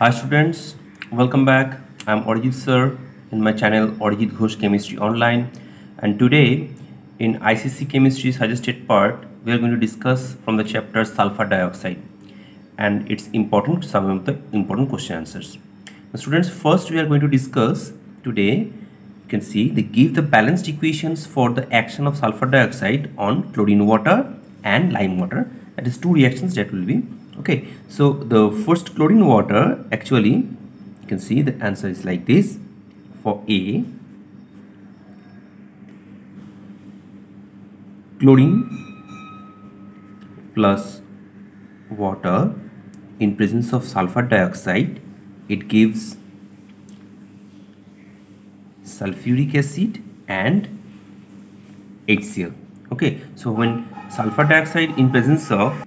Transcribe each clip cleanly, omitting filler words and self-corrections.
Hi students, welcome back. I'm Arijit sir in my channel Arijit Ghosh Chemistry Online, and today in ICC Chemistry suggested part we are going to discuss from the chapter sulfur dioxide and its important some of the important question answers. Now, students, first we are going to discuss today. You can see they give the balanced equations for the action of sulfur dioxide on chlorine water and lime water. That is two reactions that will be okay. So the first chlorine water, actually you can see the answer is like this. For A, chlorine plus water in presence of sulfur dioxide, it gives sulfuric acid and HCl. Okay, so when sulfur dioxide in presence of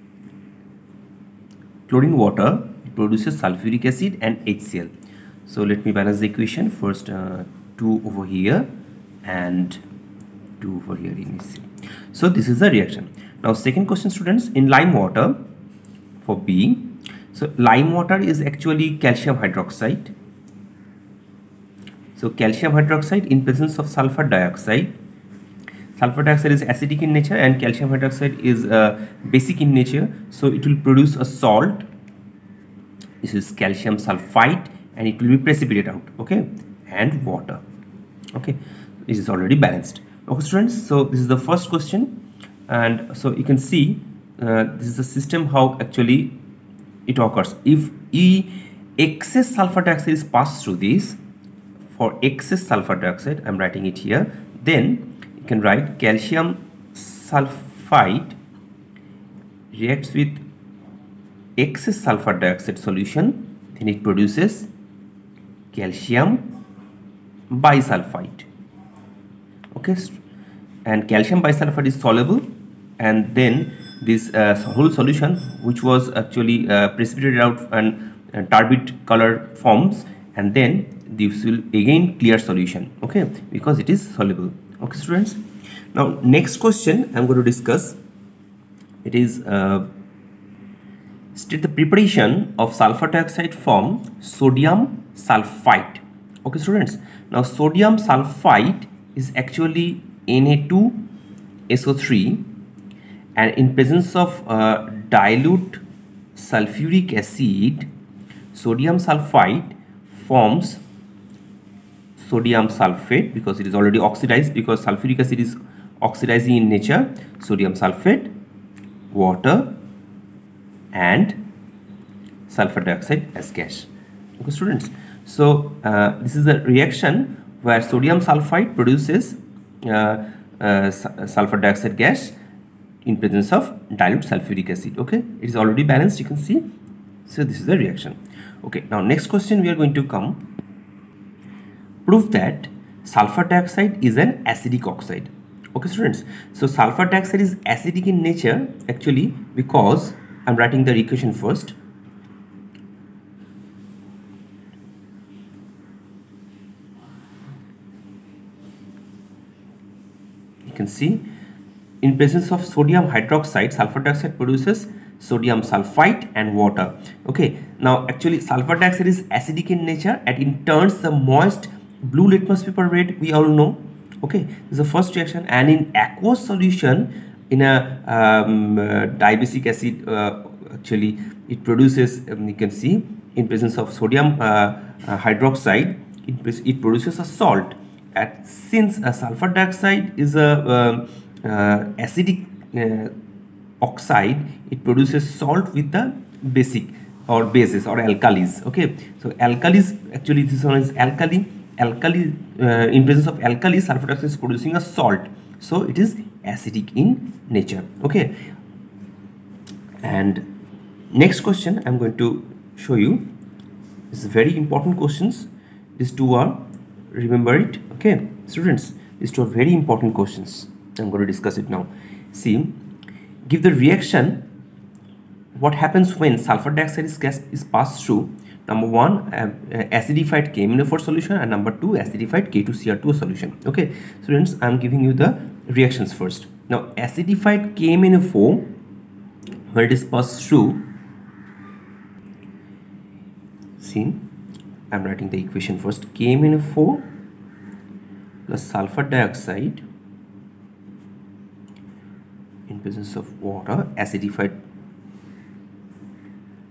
chlorine water, it produces sulfuric acid and HCl. So let me balance the equation. First 2 over here and 2 over here in HCl. So this is the reaction. Now second question, students, in lime water for B. So lime water is actually calcium hydroxide. So calcium hydroxide in presence of sulfur dioxide. Sulfur dioxide is acidic in nature and calcium hydroxide is basic in nature. So it will produce a salt. This is calcium sulfite and it will be precipitated out. Okay, and water. Okay, this is already balanced. Okay, students. So this is the first question, and so you can see this is the system how actually it occurs. If excess sulfur dioxide is passed through this, for excess sulfur dioxide, I'm writing it here, then you can write calcium sulfite reacts with excess sulfur dioxide solution, then it produces calcium bisulfite. Okay, and calcium bisulfite is soluble, and then this whole solution, which was actually precipitated out and turbid color forms, and then this will again clear solution. Okay, because it is soluble. Okay, students. Now next question I'm going to discuss. It is state the preparation of sulfur dioxide from sodium sulfite. Okay, students. Now sodium sulfite is actually Na2SO3, and in presence of dilute sulfuric acid, sodium sulfite forms sodium sulfate because it is already oxidized, because sulfuric acid is oxidizing in nature. Sodium sulfate, water, and sulfur dioxide as gas. Okay, students. So this is the reaction where sodium sulfite produces sulfur dioxide gas in presence of dilute sulfuric acid. Okay, it is already balanced, you can see. So this is the reaction. Okay, now next question we are going to come. Prove that sulfur dioxide is an acidic oxide. Okay, students. So sulfur dioxide is acidic in nature actually because I'm writing the equation first. You can see in presence of sodium hydroxide, sulfur dioxide produces sodium sulfite and water. Okay, now actually sulfur dioxide is acidic in nature and it turns the moist blue litmus paper red, we all know. Okay, this is the first reaction, and in aqueous solution in a dibasic acid, actually it produces you can see in presence of sodium hydroxide, it produces a salt. And since sulfur dioxide is a acidic oxide, it produces salt with the basic or bases or alkalis. Okay, so alkalis, actually this one is alkali. In presence of alkali, sulfur dioxide is producing a salt, so it is acidic in nature. Okay, and next question I'm going to show you. This is very important questions. These two are, remember it. Okay, students, these two are very important questions. I'm going to discuss it now. See, give the reaction. What happens when sulfur dioxide gas is passed through? Number one, acidified KMnO4 solution, and number two, acidified K2Cr2 solution. Okay, students, I'm giving you the reactions first. Now, acidified KMnO4, when it is passed through, See, I'm writing the equation first. KMnO4 plus sulfur dioxide in presence of water acidified,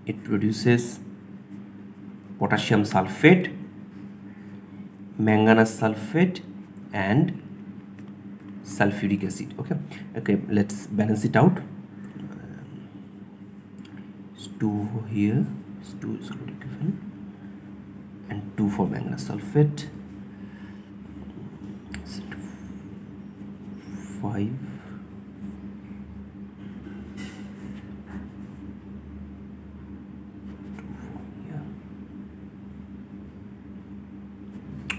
it produces potassium sulfate, manganese sulfate and sulfuric acid. Okay, let's balance it out. It's 2 here, it's 2 is given, and 2 for manganese sulfate, 5,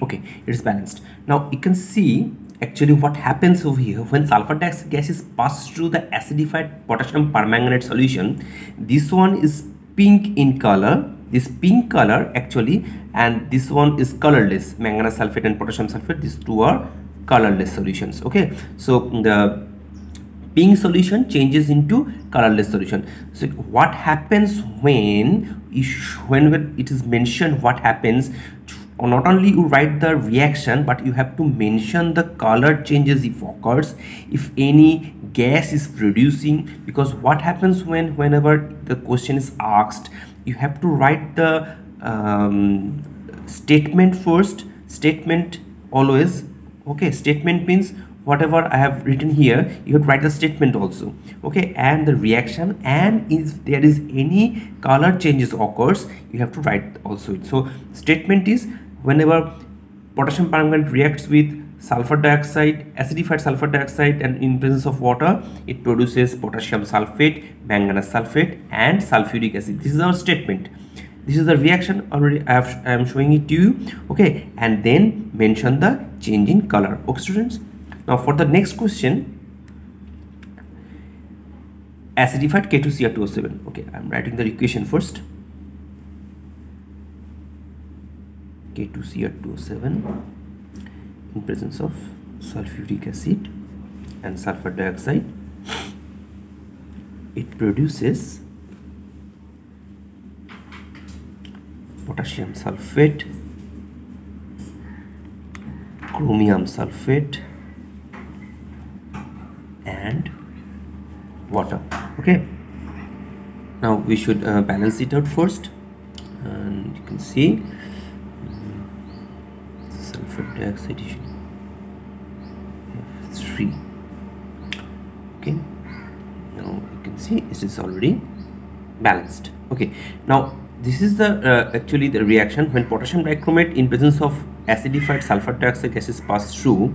okay, it is balanced. Now you can see actually what happens over here when sulfur dioxide gas is passed through the acidified potassium permanganate solution. This one is pink in color, this pink color actually, and this one is colorless, manganese sulfate and potassium sulfate. These two are colorless solutions. Okay, so the pink solution changes into colorless solution. So what happens when it is mentioned what happens, not only you write the reaction, but you have to mention the color changes if occurs, if any gas is producing, because what happens whenever the question is asked, you have to write the statement first. Statement always, okay, statement means whatever I have written here, you have to write the statement also. Okay, and the reaction, and if there is any color changes occurs, you have to write also it. So statement is whenever potassium permanganate reacts with sulfur dioxide, acidified sulfur dioxide, and in presence of water, it produces potassium sulfate, manganese sulfate and sulfuric acid. This is our statement. This is the reaction. Already I am showing it to you. Okay, and then mention the change in color. Okay students, now for the next question, acidified K2Cr2O7. okay, I am writing the equation first. K2Cr2O7 in presence of sulfuric acid and sulfur dioxide, it produces potassium sulfate, chromium sulfate and water. Okay, now we should balance it out first, and you can see sulfur dioxide is F3. okay, now you can see this is already balanced. Okay, now this is the actually the reaction when potassium dichromate in presence of acidified sulfur dioxide gas is passed through,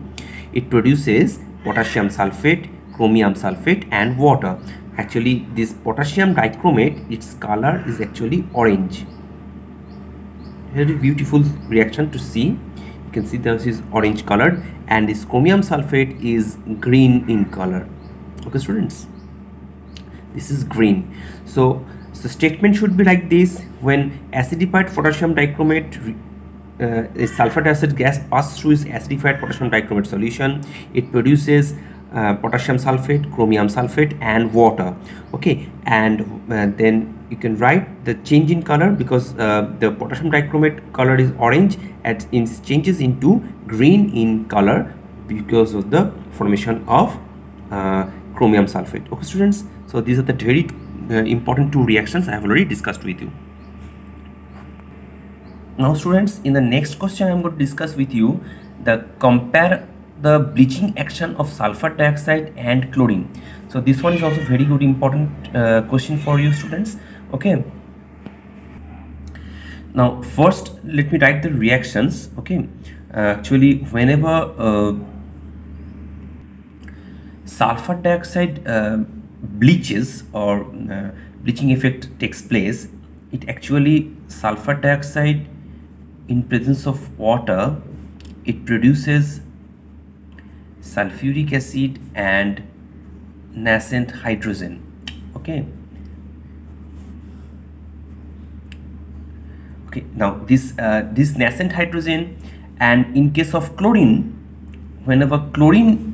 it produces potassium sulfate, chromium sulfate and water. Actually this potassium dichromate, its color is actually orange. Very beautiful reaction to see. You can see this is orange colored, and this chromium sulfate is green in color. Okay students, this is green. So the statement should be like this: when acidified potassium dichromate sulfur dioxide gas passes through its acidified potassium dichromate solution, it produces potassium sulfate, chromium sulfate and water. Okay, and then you can write the change in color, because the potassium dichromate color is orange and it changes into green in color because of the formation of chromium sulfate. Okay students, so these are the very important two reactions I have already discussed with you. Now students, in the next question I am going to discuss with you compare the bleaching action of sulfur dioxide and chlorine. So this one is also very good important question for you students. Okay, now first let me write the reactions. Okay, actually whenever sulfur dioxide bleaches or bleaching effect takes place, it actually sulfur dioxide in presence of water, it produces sulfuric acid and nascent hydrogen. Okay, now this nascent hydrogen, and in case of chlorine, whenever chlorine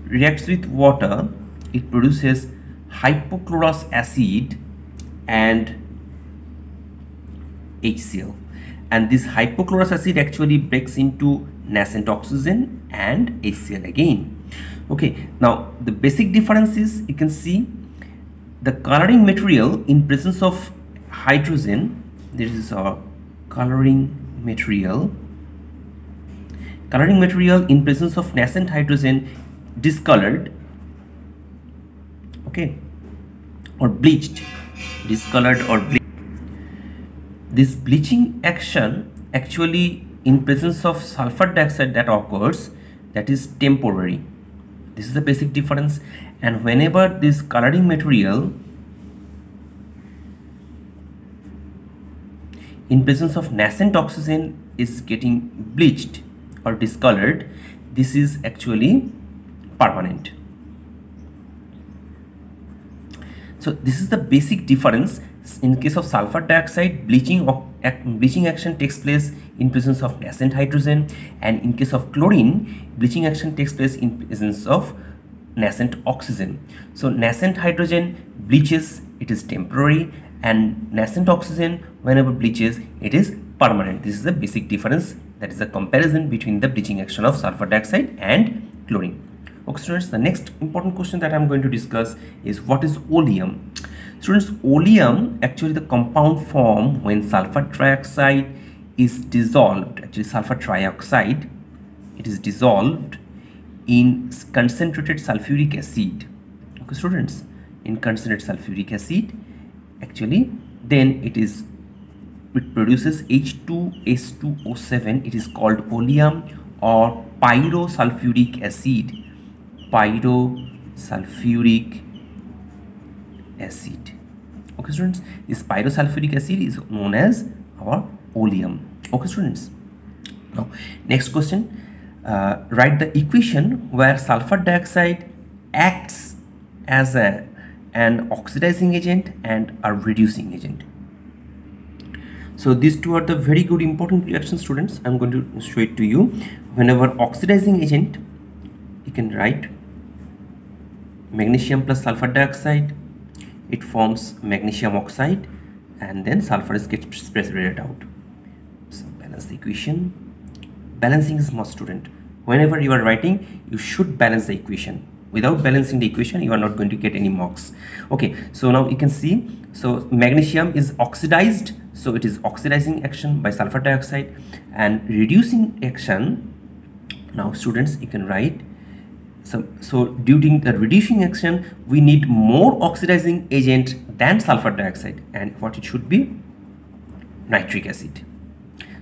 reacts with water, it produces hypochlorous acid and HCl, and this hypochlorous acid actually breaks into nascent oxygen and HCl again. Okay, now the basic difference is, you can see the coloring material in presence of hydrogen. This is our coloring material in presence of nascent hydrogen discolored, okay, or bleached, discolored or bleached. This bleaching action actually in presence of sulfur dioxide that occurs, that is temporary. This is the basic difference. And whenever this coloring material in presence of nascent oxygen is getting bleached or discolored, this is actually permanent. So this is the basic difference. In case of sulfur dioxide, bleaching action takes place in presence of nascent hydrogen, and in case of chlorine, bleaching action takes place in presence of nascent oxygen. So nascent hydrogen bleaches, it is temporary, and nascent oxygen whenever bleaches, it is permanent. This is the basic difference, that is the comparison between the bleaching action of sulfur dioxide and chlorine. Okay students, the next important question that I am going to discuss is, what is oleum? Students, oleum actually the compound form when sulfur trioxide is dissolved, actually sulfur trioxide, it is dissolved in concentrated sulfuric acid. Okay students, in concentrated sulfuric acid, actually then it produces H2S2O7. It is called oleum or pyrosulfuric acid. Pyrosulfuric acid. Okay students, this pyrosulfuric acid is known as our oleum. Okay students, now next question, write the equation where sulfur dioxide acts as an oxidizing agent and a reducing agent. So these two are the very good important reactions students. I'm going to show it to you. Whenever oxidizing agent, you can write magnesium plus sulfur dioxide, it forms magnesium oxide, and then sulfur gets separated out. So balance the equation. Balancing is must student. Whenever you are writing, you should balance the equation. Without balancing the equation, you are not going to get any marks. Okay, so now you can see, so magnesium is oxidized, so it is oxidizing action by sulfur dioxide, and reducing action. Now students, you can write, so during the reducing action, we need more oxidizing agent than sulfur dioxide, and what it should be? Nitric acid.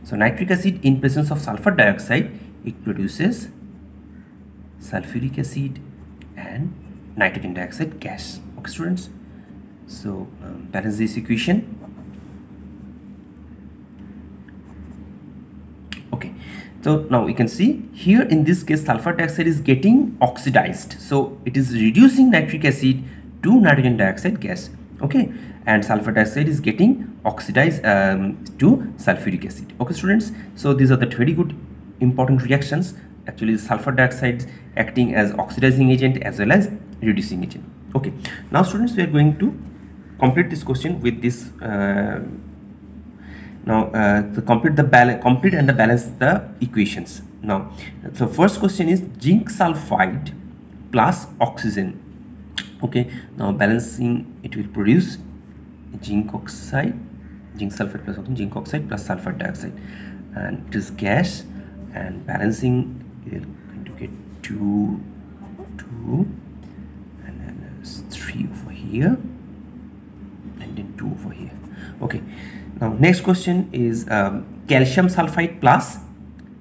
So nitric acid in presence of sulfur dioxide, it produces sulfuric acid and nitrogen dioxide gas. Okay students, so balance this equation. Okay, so now we can see here in this case sulfur dioxide is getting oxidized, so it is reducing nitric acid to nitrogen dioxide gas. Okay, and sulfur dioxide is getting oxidized to sulfuric acid. Okay students, so these are the very good important reactions. Actually sulfur dioxide acting as oxidizing agent as well as reducing agent. Okay, now students, we are going to complete this question with this to complete and balance the equations. Now, so first question is zinc sulfide plus oxygen. Okay, now balancing, it will produce zinc oxide, zinc sulfide plus oxygen, zinc oxide plus sulfur dioxide, and it is gas, and balancing, we are going to get 2, and then there's 3 over here, and then 2 over here. Okay, now next question is calcium sulfide plus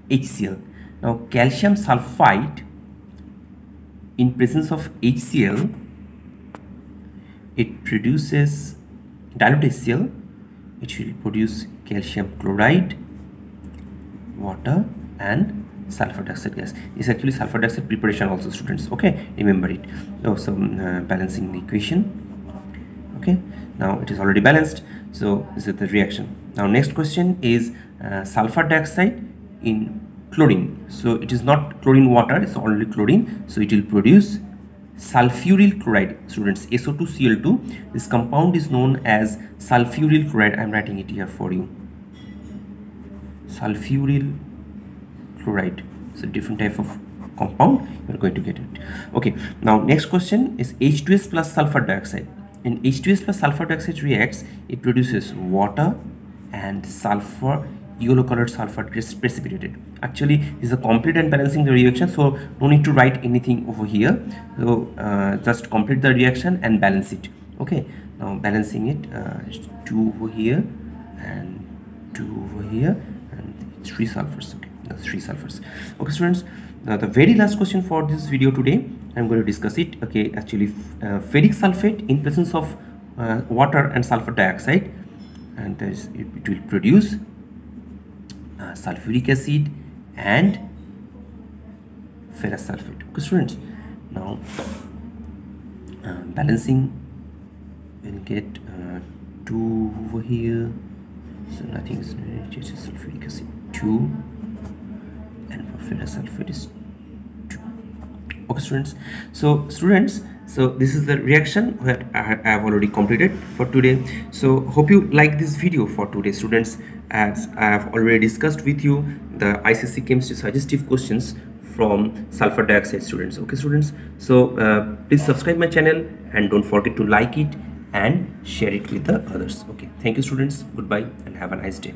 HCl. Now calcium sulfide in presence of HCl, it produces dilute HCl, it will produce calcium chloride, water, and sulfur dioxide gas. It's actually sulfur dioxide preparation also students. Okay, remember it. So balancing the equation. Okay, now it is already balanced, so this is the reaction. Now next question is sulfur dioxide in chlorine. So it is not chlorine water, it's only chlorine, so it will produce sulfuryl chloride students, SO2Cl2. This compound is known as sulfuryl chloride. I'm writing it here for you. sulfuryl chloride. So different type of compound you're going to get it. Okay, now next question is H2S plus sulfur dioxide. In H2S plus sulfur dioxide reacts, it produces water and sulfur, yellow colored sulfur gets precipitated. Actually, this is a complete and balancing the reaction, so no need to write anything over here. So just complete the reaction and balance it. Okay, now balancing it, 2 over here and 2 over here and 3 sulfurs. Okay, that's 3 sulfurs. Okay students, now the very last question for this video today, I'm going to discuss it. Okay, actually ferric sulfate in presence of water and sulfur dioxide, and it will produce sulfuric acid and ferrous sulfate. Okay students, now balancing, we'll get 2 over here, so nothing is just sulfuric acid 2, and for ferrous sulfate is 2. Okay students, so this is the reaction that I have already completed for today. So hope you like this video for today students, as I have already discussed with you the ICSE chemistry suggestive questions from sulfur dioxide students. Okay students, so please subscribe my channel and don't forget to like it and share it with the others. Okay, thank you students, goodbye and have a nice day.